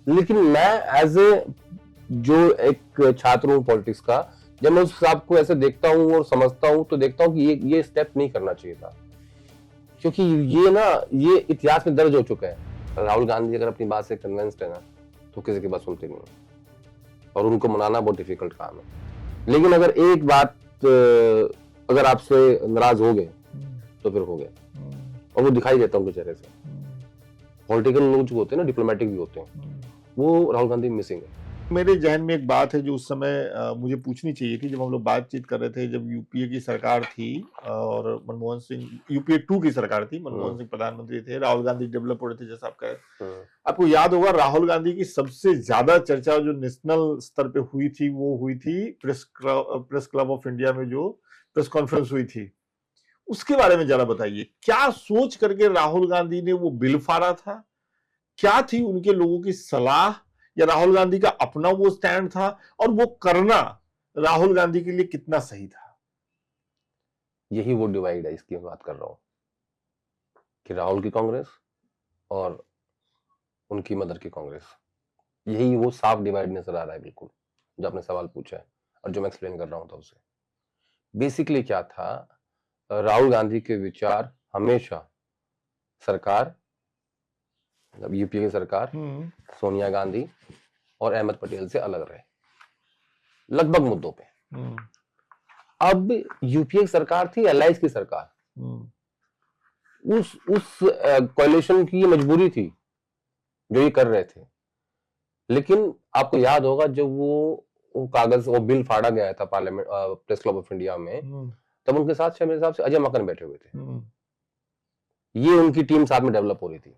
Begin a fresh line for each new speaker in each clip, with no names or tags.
लेकिन मैं as a जो एक छात्र हूँ पॉलिटिक्स का, जब मैं उस साहब को ऐसे देखता हूँ और समझता हूँ तो देखता हूँ कि ये स्टेप नहीं करना चाहिए था, क्योंकि ये इतिहास में दर्ज हो चुका है। राहुल गांधी अगर अपनी बात से कन्विंस्ड है ना, तो किसी की बात सुनते नहीं है और उनको मनाना बहुत डिफिकल्ट काम है। लेकिन अगर एक बात अगर आपसे नाराज हो गए तो फिर हो गए, और वो दिखाई देता उनके चेहरे से। पॉलिटिकल लोग जो होते हैं ना, डिप्लोमेटिक भी होते हैं, वो राहुल गांधी मिसिंग है।
मेरे जहन में एक बात है जो उस समय मुझे पूछनी चाहिए थी, जब हम लोग बातचीत कर रहे थे, जब यूपीए की सरकार थी और मनमोहन सिंह, यूपीए 2 की सरकार थी, मनमोहन सिंह प्रधानमंत्री थे, राहुल गांधी डेवलप हो रहे थे, जैसा आप कह रहे हैं। आपको याद होगा राहुल गांधी की सबसे ज्यादा चर्चा जो नेशनल स्तर पे हुई थी, वो हुई थी प्रेस क्लब ऑफ इंडिया में जो प्रेस कॉन्फ्रेंस हुई थी। उसके बारे में जरा बताइए, क्या सोच करके राहुल गांधी ने वो बिल फाड़ा था? क्या थी उनके लोगों की सलाह, या राहुल गांधी का अपना वो स्टैंड था, और वो करना राहुल गांधी के लिए कितना सही था?
यही वो डिवाइड है, इसकी मैं बात कर रहा हूं कि राहुल की कांग्रेस और उनकी मदर की कांग्रेस, यही वो साफ डिवाइड नजर आ रहा है बिल्कुल, जो आपने सवाल पूछा है और जो मैं एक्सप्लेन कर रहा हूं था उसे। बेसिकली क्या था, राहुल गांधी के विचार हमेशा सरकार, मतलब यूपीए की सरकार, सोनिया गांधी और अहमद पटेल से अलग रहे लगभग मुद्दों पे। अब यूपीए की सरकार थी एलाइज की सरकार, उस कोalition की मजबूरी थी जो ये कर रहे थे। लेकिन आपको याद होगा जब वो कागज, वो बिल फाड़ा गया था parliament, press club of India में, तब उनके साथ मेरे हिसाब से अजय माकन बैठे हुए थे। ये उनकी टीम साथ में डेवलप हो रही थी।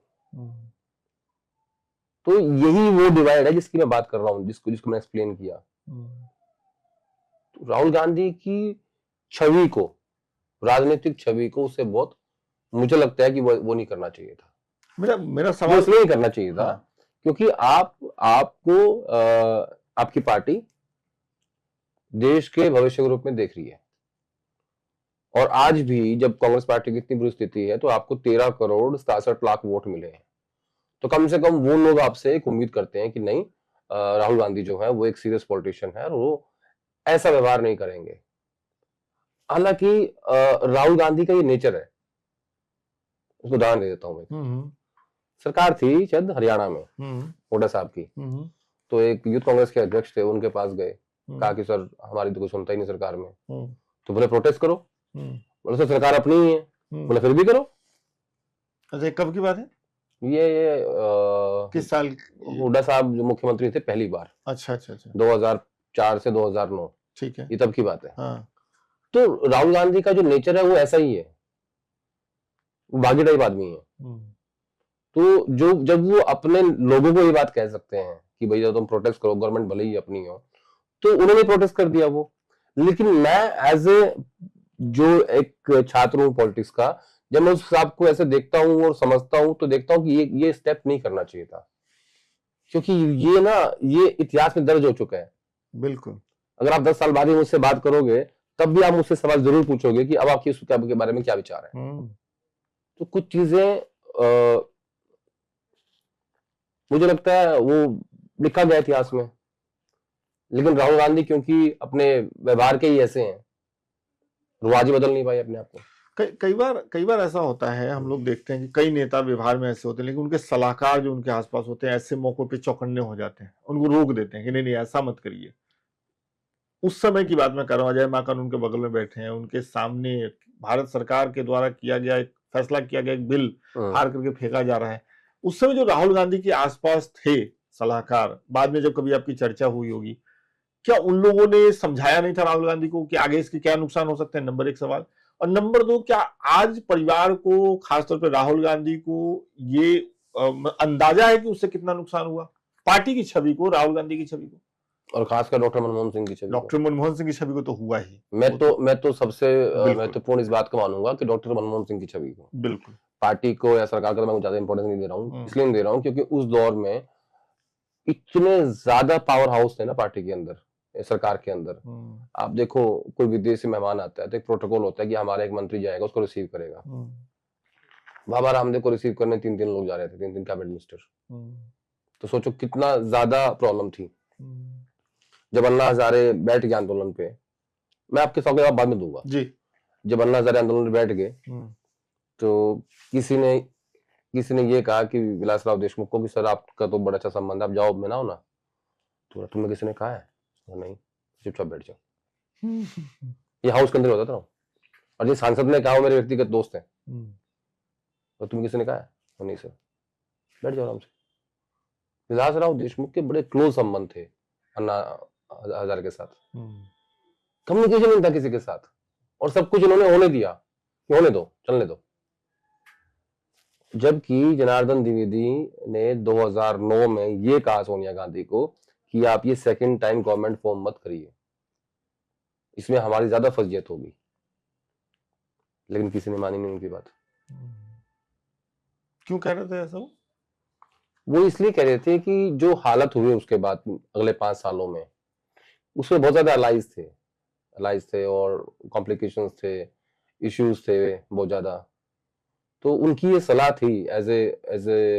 तो यही वो डिवाइड है जिसकी मैं बात कर रहा हूं, जिसको मैं एक्सप्लेन किया। तो राहुल गांधी की छवि को, राजनीतिक छवि को, उसे बहुत, मुझे लगता है कि वो नहीं करना चाहिए था।
मेरा सवाल
इसलिए नहीं करना चाहिए था क्योंकि आपको आपकी पार्टी देश के भविष्य के रूप में देख रही है, और आज भी जब कांग्रेस पार्टी की इतनी बुरी स्थिति है तो आपको 13 करोड़ 67 लाख वोट मिले हैं, तो कम से कम वो लोग आपसे एक उम्मीद करते हैं कि नहीं, राहुल गांधी जो है वो एक सीरियस पॉलिटिशियन है और वो ऐसा व्यवहार नहीं करेंगे। हालांकि राहुल गांधी का ये नेचर है, उसको उदाहरण दे देता हूं मैं। सरकार थी शायद हरियाणा में, हुड्डा साहब की, तो एक यूथ कांग्रेस के अध्यक्ष थे, उनके पास गए, कहा कि सर हमारी तो कोई सुनता ही नहीं सरकार में, तो बोले प्रोटेस्ट करो। बोले सर सरकार अपनी ही है। बोले फिर भी करो।
अच्छा, कब की बात है
ये
किस साल?
हुड्डा साहब जो मुख्यमंत्री थे पहली बार,
अच्छा
2004 से 2009,
ठीक है,
ये तब की बात है। तो राहुल गांधी का जो नेचर है वो ऐसा ही है, बागी टाइप आदमी है। तो जब वो अपने लोगों को ये बात कह सकते हैं कि भैया तुम प्रोटेस्ट करो, गवर्नमेंट भले ही अपनी हो, तो उन्होंने प्रोटेस्ट कर दिया वो। लेकिन मैं एज ए जो एक छात्र हूँ पॉलिटिक्स का, जब मैं उस साहब को ऐसे देखता हूँ और समझता हूँ तो देखता हूँ कि ये स्टेप नहीं करना चाहिए था, क्योंकि ये इतिहास में दर्ज हो चुका है।
बिल्कुल।
अगर आप 10 साल बाद ही मुझसे बात करोगे तब भी आप मुझसे सवाल जरूर पूछोगे कि अब आपकी उसके बारे में क्या विचार है। तो कुछ चीजें मुझे लगता है वो लिखा गया इतिहास में, लेकिन राहुल गांधी क्योंकि अपने व्यवहार के ही ऐसे हैं, वो आज ही बदल नहीं पाए अपने आप को।
कई बार ऐसा होता है, हम लोग देखते हैं कि कई नेता व्यवहार में ऐसे होते हैं, लेकिन उनके सलाहकार जो उनके आसपास होते हैं ऐसे मौकों पे चौकन्ने हो जाते हैं, उनको रोक देते हैं कि नहीं ऐसा मत करिए। उस समय की बात मैं कर रहा हूँ, अजय माकन उनके बगल में बैठे हैं, उनके सामने भारत सरकार के द्वारा किया गया एक फैसला, किया गया एक बिल हार करके फेंका जा रहा है। उस समय जो राहुल गांधी के आसपास थे सलाहकार, बाद में जब कभी आपकी चर्चा हुई होगी, क्या उन लोगों ने समझाया नहीं था राहुल गांधी को कि आगे इसके क्या नुकसान हो सकते हैं? नंबर 1 सवाल। और नंबर 2, क्या आज परिवार को, खासतौर पर राहुल गांधी को, ये अंदाजा है कि उससे कितना नुकसान हुआ पार्टी की छवि को, राहुल गांधी की छवि को,
और खासकर डॉक्टर मनमोहन सिंह की छवि?
डॉक्टर मनमोहन सिंह की छवि को तो हुआ ही।
मैं तो सबसे महत्वपूर्ण इस बात को मानूंगा कि डॉक्टर मनमोहन सिंह की छवि को,
बिल्कुल,
पार्टी को या सरकार को मैं ज्यादा इंपॉर्टेंस नहीं दे रहा हूँ। इसलिए नहीं दे रहा हूँ क्योंकि उस दौर में इतने ज्यादा पावर हाउस थे ना पार्टी के अंदर, सरकार के अंदर। आप देखो, कोई विदेशी मेहमान आता है तो एक प्रोटोकॉल होता है कि हमारा एक मंत्री जाएगा, उसको रिसीव करेगा। बाबा रामदेव को रिसीव करने 3 लोग जा रहे थे, 3 कैबिनेट मिनिस्टर। तो सोचो कितना ज्यादा प्रॉब्लम थी। जब अन्ना हजारे बैठ गए आंदोलन पे, मैं आपके सवाल का जवाब बाद में दूंगा
जी।
जब अन्ना हजारे आंदोलन में बैठ गए तो किसी ने ये कहा कि विलासराव देशमुख को कि सर आपका तो बड़ा अच्छा संबंध है, आप जाओ में ना हो ना। तो तुम्हें किसी ने कहा है? नहीं, चुपचाप बैठ जाओ। ये हाउस के अंदर होता था। और ये सांसद ने कहा मेरे व्यक्तिगत दोस्त हैं, और तुम्हें किसी ने कहा है? नहीं सर, बैठ जाओ आराम से। विलासराव देशमुख के बड़े क्लोज संबंध थे अन्ना हजारे के साथ, कम्युनिकेशन नहीं था किसी के साथ, और सब कुछ इन्होंने होने दिया कि होने दो, चलने दो। जबकि जनार्दन द्विवेदी ने 2009 में ये कहा सोनिया गांधी को कि आप ये सेकंड टाइम गवर्नमेंट फॉर्म मत करिए, इसमें हमारी ज्यादा फजीयत होगी, लेकिन किसी ने मानी नहीं उनकी बात।
क्यों कह रहे थे ऐसा?
वो इसलिए कह रहे थे कि जो हालत हुई उसके बाद अगले 5 सालों में, उसमें बहुत ज्यादा अलाइज थे और कॉम्प्लिकेशंस थे, इश्यूज थे बहुत ज्यादा। तो उनकी ये सलाह थी एज ए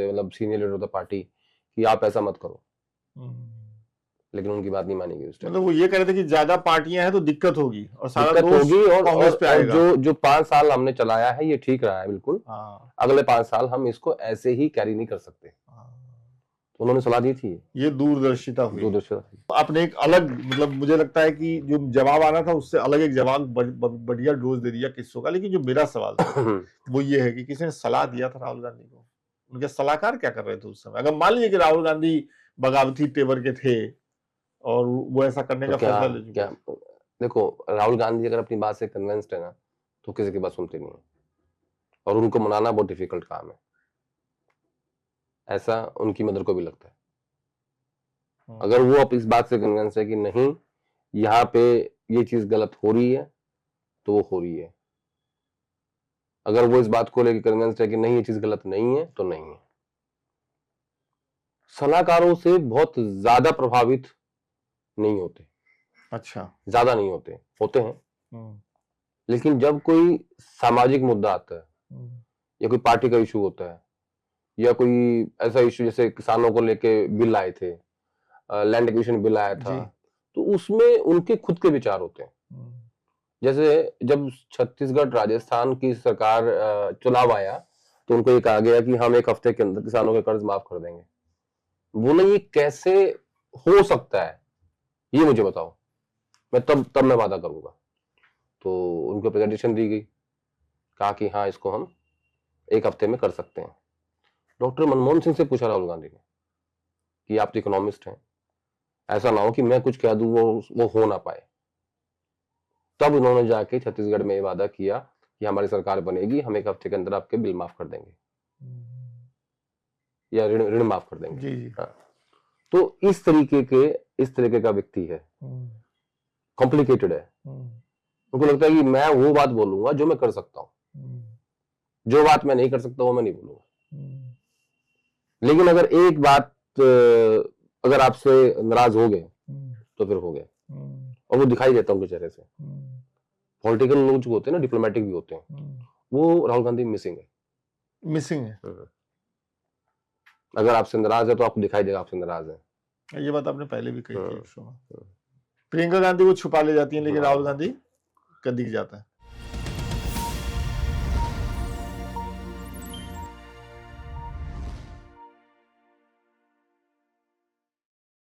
मतलब senior leader of the party कि आप ऐसा मत करो, लेकिन उनकी बात नहीं मानी गई उस टाइम।
मतलब वो ये कह रहे थे कि ज्यादा पार्टियां हैं तो दिक्कत होगी और सारा
दिक्कत
दोष
होगी,
कांग्रेस पे आएगा।
जो 5 साल हमने चलाया है ये ठीक रहा है बिल्कुल, अगले 5 साल हम इसको ऐसे ही कैरी नहीं कर सकते। तो उन्होंने सलाह दी थी।
ये दूरदर्शिता हुई।
दूरदर्शिता
आपने एक अलग, मतलब मुझे लगता है कि जो जवाब आना था उससे अलग एक जवाब बढ़िया डोज दे दिया किस्सों का। लेकिन जो मेरा सवाल था वो ये है कि किसी ने सलाह दिया था राहुल गांधी को, उनके सलाहकार क्या कर रहे थे उस समय? अगर मान लीजिए कि राहुल गांधी बगावती तेवर के थे और वो ऐसा करने का फैसला ले चुके।
देखो, राहुल गांधी अगर अपनी बात से कन्विंस्ड है ना तो किसी की बात सुनते नहीं है, और उनको मनाना बहुत डिफिकल्ट काम है, ऐसा उनकी मदर को भी लगता है। अगर वो अब इस बात से कन्विंस है कि नहीं यहाँ पे ये चीज गलत हो रही है तो वो हो रही है, अगर वो इस बात को लेकर कन्विंस है कि नहीं ये चीज गलत नहीं है तो नहीं है। सलाहकारों से बहुत ज्यादा प्रभावित नहीं होते।
अच्छा,
ज्यादा नहीं होते हैं। लेकिन जब कोई सामाजिक मुद्दा आता है या कोई पार्टी का इशू होता है या कोई ऐसा इशू जैसे किसानों को लेके बिल आए थे, लैंड एक्विजिशन बिल आया था, तो उसमें उनके खुद के विचार होते हैं। जैसे जब छत्तीसगढ़ राजस्थान की सरकार चुनाव आया तो उनको ये कहा गया कि हम 1 हफ्ते के अंदर किसानों के कर्ज माफ कर देंगे। बोले ये कैसे हो सकता है, ये मुझे बताओ, मैं तब मैं वादा करूंगा। तो उनको प्रेजेंटेशन दी गई, कहा कि हाँ इसको हम 1 हफ्ते में कर सकते हैं। डॉक्टर मनमोहन सिंह से पूछा राहुल गांधी ने कि आप तो इकोनॉमिस्ट हैं, ऐसा ना हो कि मैं कुछ कह दूं वो हो ना पाए। तब उन्होंने जाके छत्तीसगढ़ में ये वादा किया कि हमारी सरकार बनेगी, हम 1 हफ्ते के अंदर आपके बिल माफ कर देंगे या ऋण माफ कर देंगे।
जी।
हाँ। तो इस तरीके का व्यक्ति है, कॉम्प्लिकेटेड है। उनको लगता है कि मैं वो बात बोलूंगा जो मैं कर सकता हूं, जो बात मैं नहीं कर सकता वो मैं नहीं बोलूंगा। लेकिन अगर एक बात अगर आपसे नाराज हो गए तो फिर हो गए, और वो दिखाई देता उनके चेहरे से। पॉलिटिकल लोग जो होते हैं ना, डिप्लोमेटिक भी होते हैं, वो राहुल गांधी मिसिंग है। अगर आपसे नाराज है तो आपको दिखाई देगा आपसे नाराज है।
ये बात आपने पहले भी कही थी। प्रियंका गांधी को छुपा ले जाती है लेकिन राहुल गांधी का दिख जाता है।